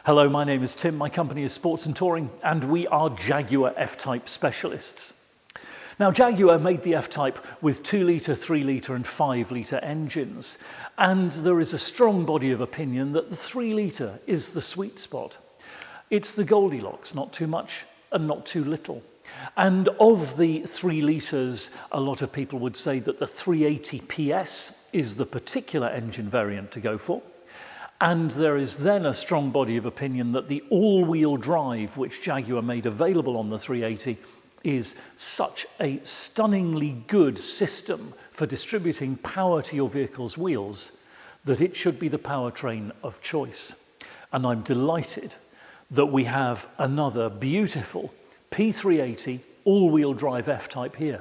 Hello, my name is Tim, my company is Sports and Touring, and we are Jaguar F-Type specialists. Now, Jaguar made the F-Type with 2 litre, 3 litre and 5 litre engines, and there is a strong body of opinion that the 3 litre is the sweet spot. It's the Goldilocks, not too much and not too little. And of the 3 litres, a lot of people would say that the 380 PS is the particular engine variant to go for. And there is then a strong body of opinion that the all-wheel drive, which Jaguar made available on the 380, is such a stunningly good system for distributing power to your vehicle's wheels that it should be the powertrain of choice. And I'm delighted that we have another beautiful P380 all-wheel drive F-Type here.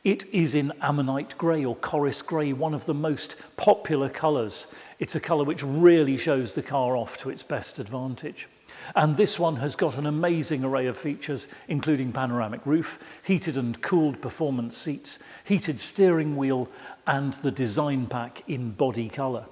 It is in Ammonite Grey or Corris Grey, one of the most popular colours. It's a colour which really shows the car off to its best advantage. And this one has got an amazing array of features, including panoramic roof, heated and cooled performance seats, heated steering wheel, and the design pack in body colour.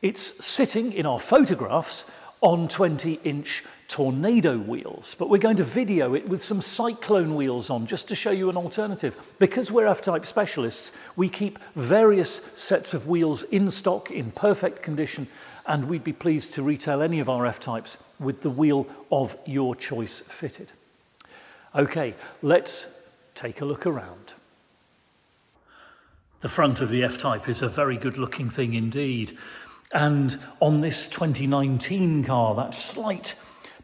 It's sitting in our photographs on 20-inch Tornado wheels, but we're going to video it with some Cyclone wheels on just to show you an alternative. Because we're F-Type specialists, we keep various sets of wheels in stock in perfect condition, and we'd be pleased to retail any of our F-Types with the wheel of your choice fitted. Okay, let's take a look around. The front of the F-Type is a very good looking thing indeed. And on this 2019 car, that slight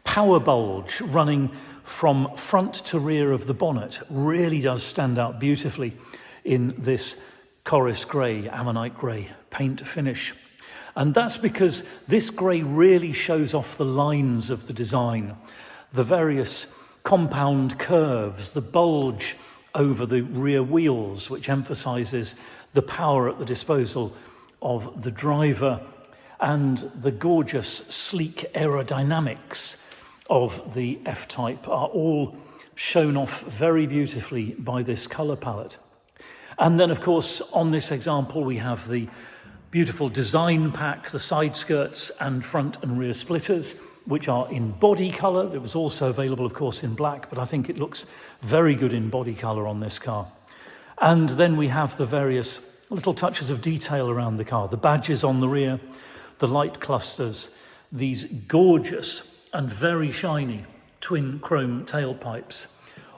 power bulge running from front to rear of the bonnet really does stand out beautifully in this Corris Grey, Ammonite Grey paint finish. And that's because this grey really shows off the lines of the design, the various compound curves, the bulge over the rear wheels, which emphasises the power at the disposal of the driver, and the gorgeous, sleek aerodynamics of the F-Type are all shown off very beautifully by this colour palette. And then, of course, on this example, we have the beautiful design pack, the side skirts and front and rear splitters, which are in body colour. It was also available, of course, in black, but I think it looks very good in body colour on this car. And then we have the various little touches of detail around the car, the badges on the rear, the light clusters, these gorgeous and very shiny twin chrome tailpipes,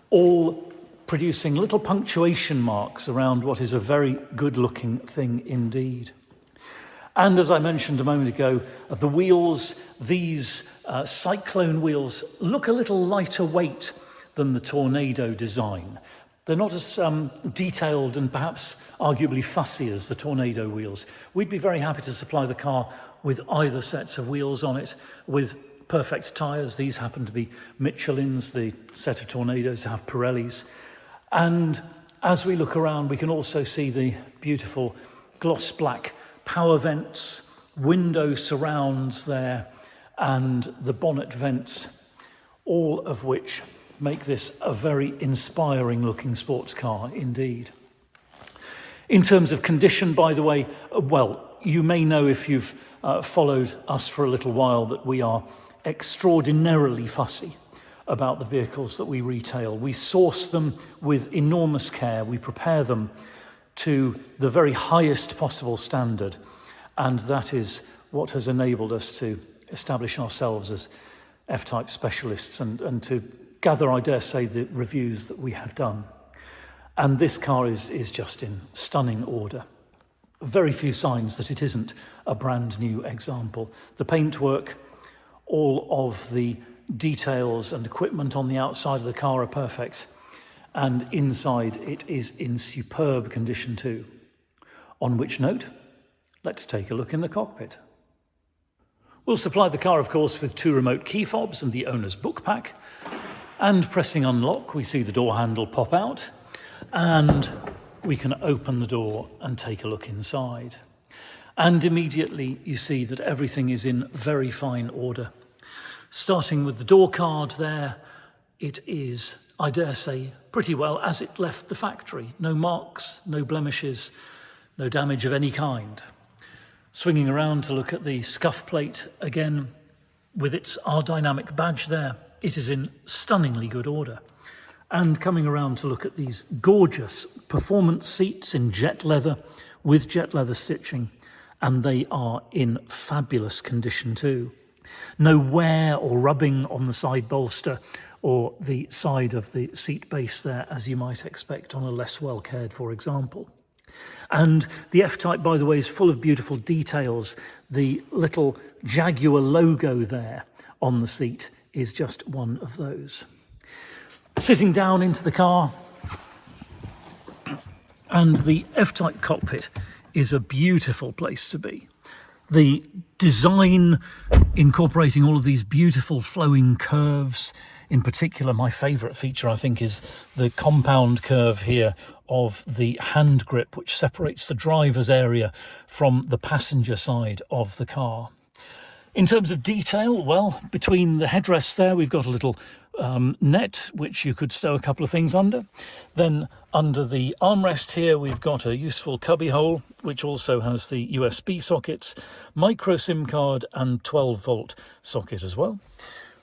all producing little punctuation marks around what is a very good looking thing indeed. And as I mentioned a moment ago, the wheels, these Cyclone wheels, look a little lighter weight than the Tornado design. They're not as detailed and perhaps arguably fussy as the Tornado wheels. We'd be very happy to supply the car with either sets of wheels on it, with perfect tyres. These happen to be Michelin's, the set of Tornadoes have Pirellis. And as we look around, we can also see the beautiful gloss black power vents, window surrounds there, and the bonnet vents, all of which make this a very inspiring looking sports car indeed. In terms of condition, by the way, well, you may know if you've followed us for a little while that we are extraordinarily fussy about the vehicles that we retail. We source them with enormous care. We prepare them to the very highest possible standard, and that is what has enabled us to establish ourselves as F-Type specialists and to gather, I dare say, the reviews that we have done. And this car is just in stunning order. Very few signs that it isn't a brand new example. The paintwork, all of the details and equipment on the outside of the car are perfect, and inside it is in superb condition too. On which note, let's take a look in the cockpit. We'll supply the car, of course, with 2 remote key fobs and the owner's book pack, and pressing unlock, we see the door handle pop out, and we can open the door and take a look inside. And immediately you see that everything is in very fine order. Starting with the door card there, it is, I dare say, pretty well as it left the factory. No marks, no blemishes, no damage of any kind. Swinging around to look at the scuff plate again, with its R-Dynamic badge there. It is in stunningly good order. And coming around to look at these gorgeous performance seats in jet leather with jet leather stitching, and they are in fabulous condition too. No wear or rubbing on the side bolster or the side of the seat base there, as you might expect on a less well cared for example. And the F-Type, by the way, is full of beautiful details. The little Jaguar logo there on the seat is just one of those. Sitting down into the car, and the F-Type cockpit is a beautiful place to be. The design incorporating all of these beautiful flowing curves. In particular, my favourite feature, I think, is the compound curve here of the hand grip, which separates the driver's area from the passenger side of the car. In terms of detail, well, between the headrests there, we've got a little net, which you could stow a couple of things under. Then under the armrest here, we've got a useful cubby hole, which also has the USB sockets, micro SIM card and 12-volt socket as well.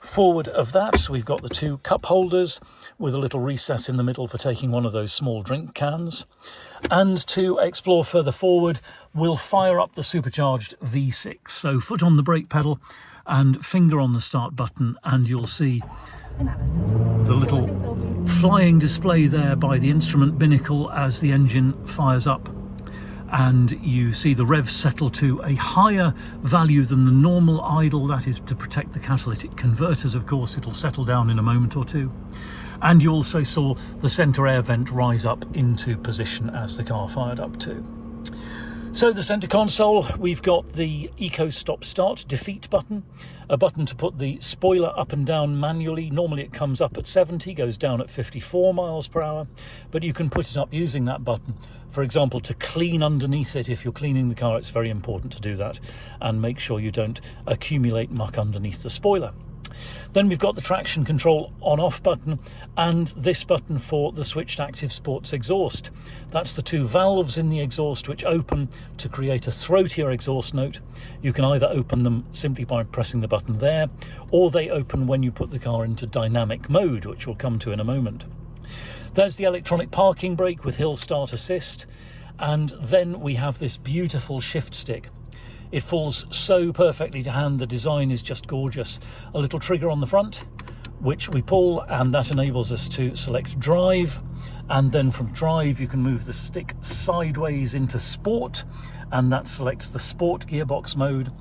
Forward of that, we've got the two cup holders with a little recess in the middle for taking one of those small drink cans. And to explore further forward, we'll fire up the supercharged V6. So foot on the brake pedal and finger on the start button, and you'll see the little flying display there by the instrument binnacle as the engine fires up. And you see the revs settle to a higher value than the normal idle. That is to protect the catalytic converters, of course. It'll settle down in a moment or two. And you also saw the centre air vent rise up into position as the car fired up too. So the centre console, we've got the Eco Stop Start Defeat button, a button to put the spoiler up and down manually. Normally it comes up at 70, goes down at 54 miles per hour, but you can put it up using that button. For example, to clean underneath it. If you're cleaning the car, it's very important to do that and make sure you don't accumulate muck underneath the spoiler. Then we've got the traction control on-off button and this button for the switched active sports exhaust. That's the two valves in the exhaust which open to create a throatier exhaust note. You can either open them simply by pressing the button there, or they open when you put the car into dynamic mode, which we'll come to in a moment. There's the electronic parking brake with hill start assist, and then we have this beautiful shift stick. It falls so perfectly to hand, the design is just gorgeous. A little trigger on the front, which we pull, and that enables us to select drive, and then from drive you can move the stick sideways into sport, and that selects the sport gearbox mode.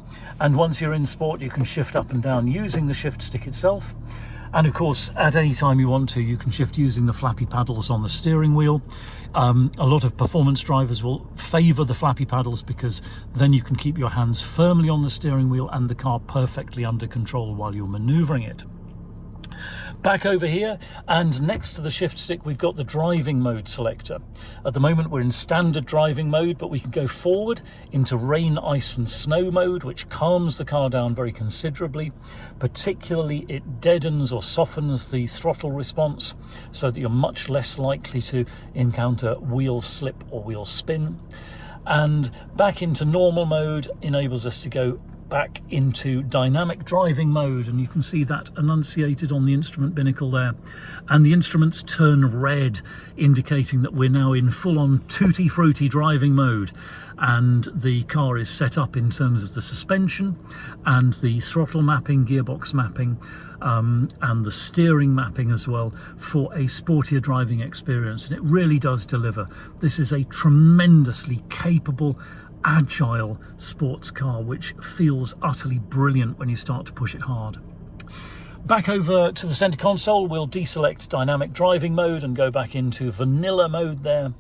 And once you're in sport, you can shift up and down using the shift stick itself. And of course, at any time you want to, you can shift using the flappy paddles on the steering wheel. A lot of performance drivers will favour the flappy paddles because then you can keep your hands firmly on the steering wheel and the car perfectly under control while you're manoeuvring it. Back over here, and next to the shift stick, we've got the driving mode selector. At the moment we're in standard driving mode, but we can go forward into rain, ice and snow mode, which calms the car down very considerably. Particularly, it deadens or softens the throttle response so that you're much less likely to encounter wheel slip or wheel spin. And back into normal mode enables us to go back into dynamic driving mode, and you can see that enunciated on the instrument binnacle there, and the instruments turn red, indicating that we're now in full-on tutti frutti driving mode. And the car is set up in terms of the suspension and the throttle mapping, gearbox mapping, and the steering mapping as well for a sportier driving experience, and it really does deliver. This is a tremendously capable, agile sports car which feels utterly brilliant when you start to push it hard. Back over to the center console, we'll deselect dynamic driving mode and go back into vanilla mode there,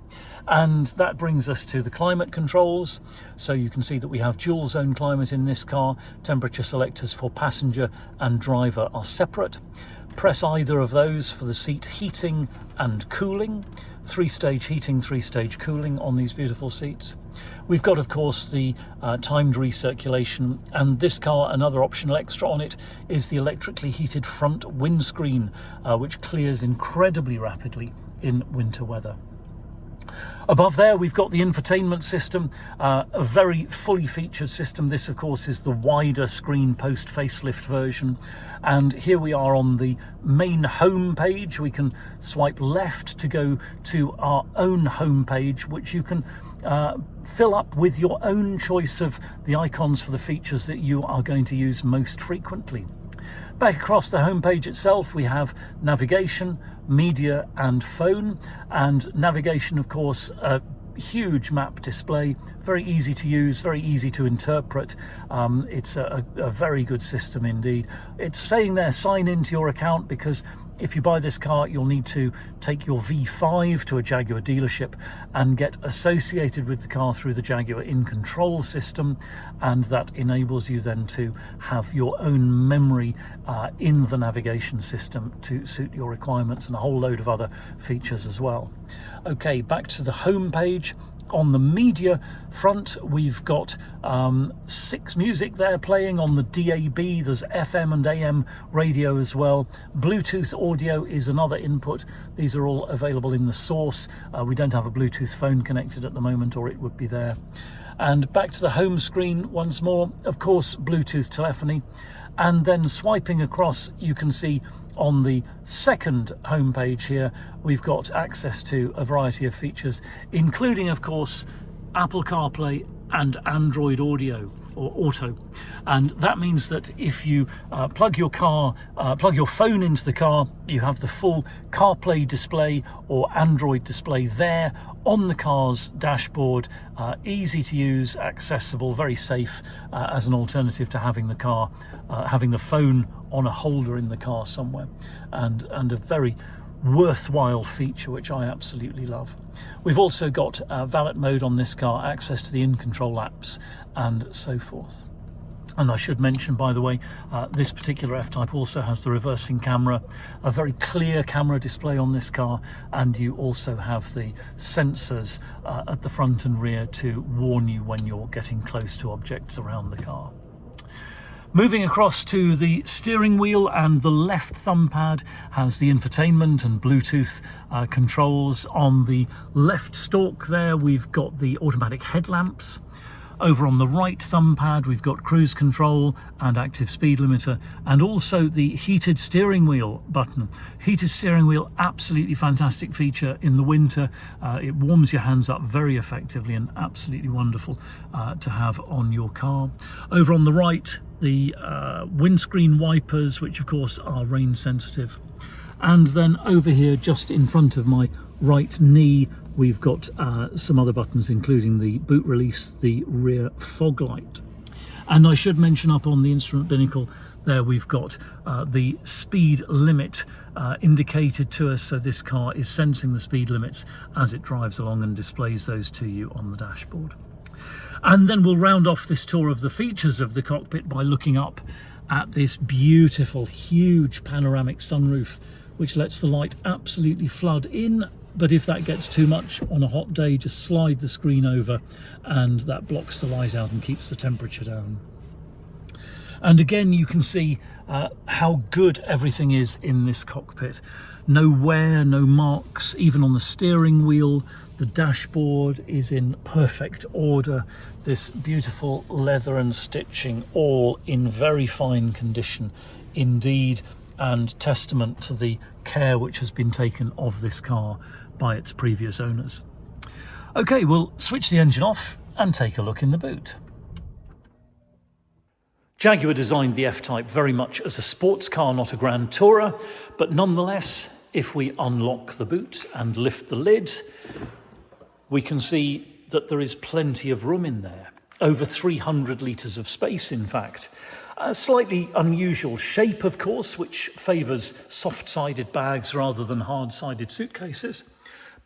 and that brings us to the climate controls. So you can see that we have dual zone climate in this car. Temperature selectors for passenger and driver are separate. Press either of those for the seat heating and cooling. 3-stage heating, 3-stage cooling on these beautiful seats. We've got, of course, the timed recirculation, and this car, another optional extra on it, is the electrically heated front windscreen, which clears incredibly rapidly in winter weather. Above there, we've got the infotainment system, a very fully featured system. This, of course, is the wider screen post-facelift version. And here we are on the main home page. We can swipe left to go to our own home page, which you can fill up with your own choice of the icons for the features that you are going to use most frequently. Back across the home page itself, we have navigation, media and phone. And navigation, of course, a huge map display, very easy to use, very easy to interpret. It's a very good system indeed. It's saying there, sign into your account, because if you buy this car, you'll need to take your V5 to a Jaguar dealership and get associated with the car through the Jaguar In Control system, and that enables you then to have your own memory in the navigation system to suit your requirements, and a whole load of other features as well. Okay, back to the home page. On the media front, we've got 6 music there playing on the DAB. There's FM and AM radio as well. Bluetooth audio is another input. These are all available in the source. We don't have a Bluetooth phone connected at the moment, or it would be there. And back to the home screen once more, of course, Bluetooth telephony. And then swiping across, you can see on the second home page here, we've got access to a variety of features, including, of course, Apple CarPlay and Android Auto. And that means that if you plug your phone into the car, you have the full CarPlay display or Android display there on the car's dashboard. Easy to use, accessible, very safe as an alternative to having the phone on a holder in the car somewhere, and a very worthwhile feature which I absolutely love. We've also got valet mode on this car, access to the In Control apps and so forth. And I should mention, by the way, this particular F-Type also has the reversing camera, a very clear camera display on this car, and you also have the sensors at the front and rear to warn you when you're getting close to objects around the car. Moving across to the steering wheel, and the left thumb pad has the infotainment and Bluetooth controls. On the left stalk there, we've got the automatic headlamps. Over on the right thumb pad, we've got cruise control and active speed limiter, and also the heated steering wheel button. Heated steering wheel, absolutely fantastic feature in the winter. It warms your hands up very effectively and absolutely wonderful to have on your car. Over on the right, the windscreen wipers, which of course are rain sensitive. And then over here, just in front of my right knee, we've got some other buttons, including the boot release, the rear fog light. And I should mention, up on the instrument binnacle there, we've got the speed limit indicated to us. So this car is sensing the speed limits as it drives along and displays those to you on the dashboard. And then we'll round off this tour of the features of the cockpit by looking up at this beautiful, huge panoramic sunroof, which lets the light absolutely flood in. But if that gets too much on a hot day, just slide the screen over and that blocks the light out and keeps the temperature down. And again, you can see how good everything is in this cockpit. No wear, no marks, even on the steering wheel. The dashboard is in perfect order. This beautiful leather and stitching, all in very fine condition indeed, and testament to the care which has been taken of this car by its previous owners. Okay, we'll switch the engine off and take a look in the boot. Jaguar designed the F-Type very much as a sports car, not a grand tourer, but nonetheless, if we unlock the boot and lift the lid, we can see that there is plenty of room in there. Over 300 litres of space, in fact. A slightly unusual shape, of course, which favours soft-sided bags rather than hard-sided suitcases.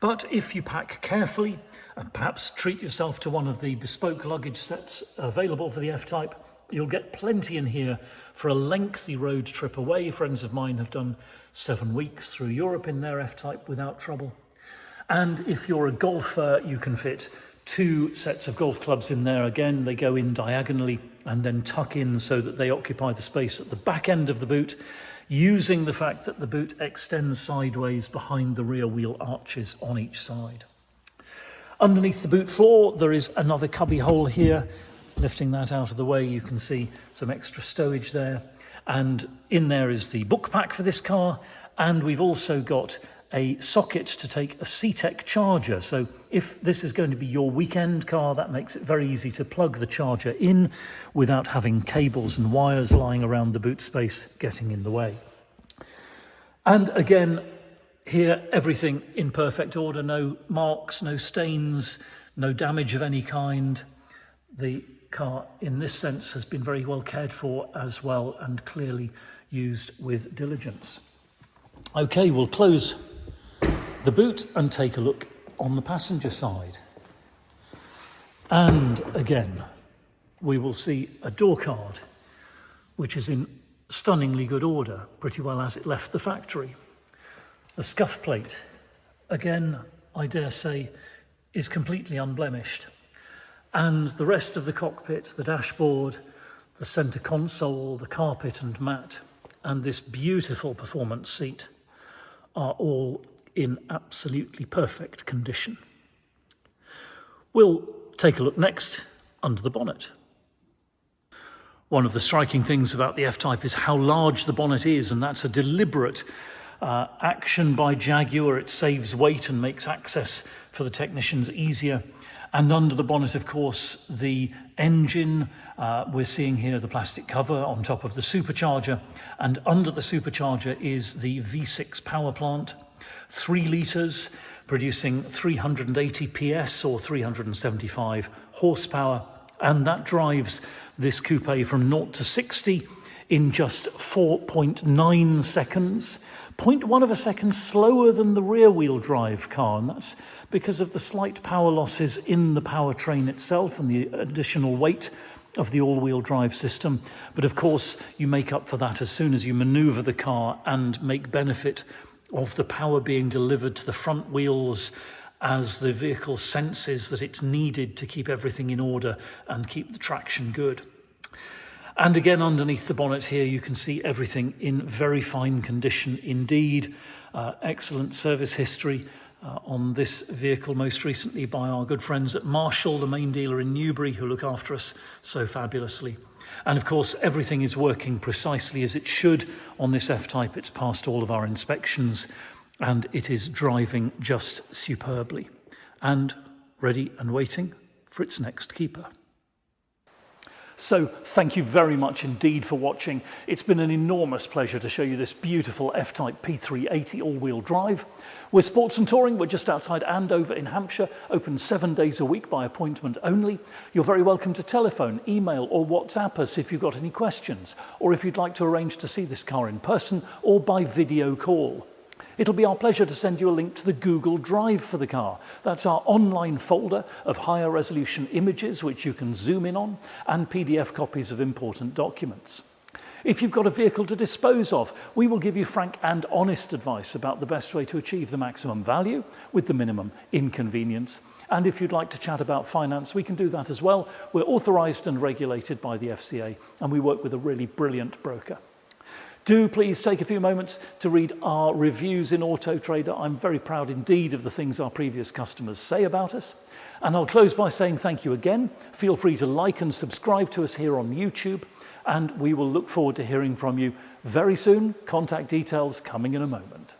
But if you pack carefully and perhaps treat yourself to one of the bespoke luggage sets available for the F-Type, you'll get plenty in here for a lengthy road trip away. Friends of mine have done 7 weeks through Europe in their F-Type without trouble. And if you're a golfer, you can fit 2 sets of golf clubs in there. Again, they go in diagonally and then tuck in so that they occupy the space at the back end of the boot, using the fact that the boot extends sideways behind the rear wheel arches on each side. Underneath the boot floor, there is another cubby hole here. Lifting that out of the way, you can see some extra stowage there. And in there is the book pack for this car. And we've also got a socket to take a C-Tech charger. So if this is going to be your weekend car, that makes it very easy to plug the charger in without having cables and wires lying around the boot space getting in the way. And again, here, everything in perfect order, no marks, no stains, no damage of any kind. The car, in this sense, has been very well cared for as well and clearly used with diligence. Okay, we'll close the boot and take a look on the passenger side. And again, we will see a door card, which is in stunningly good order, pretty well as it left the factory. The scuff plate, again, I dare say, is completely unblemished. And the rest of the cockpit, the dashboard, the centre console, the carpet and mat, and this beautiful performance seat are all in absolutely perfect condition. We'll take a look next under the bonnet. One of the striking things about the F-Type is how large the bonnet is, and that's a deliberate action by Jaguar. It saves weight and makes access for the technicians easier. And under the bonnet, of course, the engine, we're seeing here the plastic cover on top of the supercharger, and under the supercharger is the V6 power plant, 3 litres, producing 380 PS or 375 horsepower, and that drives this coupe from 0 to 60 in just 4.9 seconds, 0.1 of a second slower than the rear-wheel drive car, and that's because of the slight power losses in the powertrain itself and the additional weight of the all-wheel drive system. But of course, you make up for that as soon as you manoeuvre the car and make benefit of the power being delivered to the front wheels as the vehicle senses that it's needed to keep everything in order and keep the traction good. And again, underneath the bonnet here, you can see everything in very fine condition indeed. Excellent service history on this vehicle, most recently by our good friends at Marshall, the main dealer in Newbury, who look after us so fabulously. And of course, everything is working precisely as it should on this F-Type. It's passed all of our inspections and it is driving just superbly and ready and waiting for its next keeper. So thank you very much indeed for watching. It's been an enormous pleasure to show you this beautiful F-Type P380 all-wheel drive. We're Sports and Touring. We're just outside Andover in Hampshire, open 7 days a week by appointment only. You're very welcome to telephone, email or WhatsApp us if you've got any questions, or if you'd like to arrange to see this car in person or by video call. It'll be our pleasure to send you a link to the Google Drive for the car. That's our online folder of higher resolution images which you can zoom in on, and PDF copies of important documents. If you've got a vehicle to dispose of, we will give you frank and honest advice about the best way to achieve the maximum value with the minimum inconvenience. And if you'd like to chat about finance, we can do that as well. We're authorised and regulated by the FCA, and we work with a really brilliant broker. Do please take a few moments to read our reviews in Auto Trader. I'm very proud indeed of the things our previous customers say about us. And I'll close by saying thank you again. Feel free to like and subscribe to us here on YouTube, and we will look forward to hearing from you very soon. Contact details coming in a moment.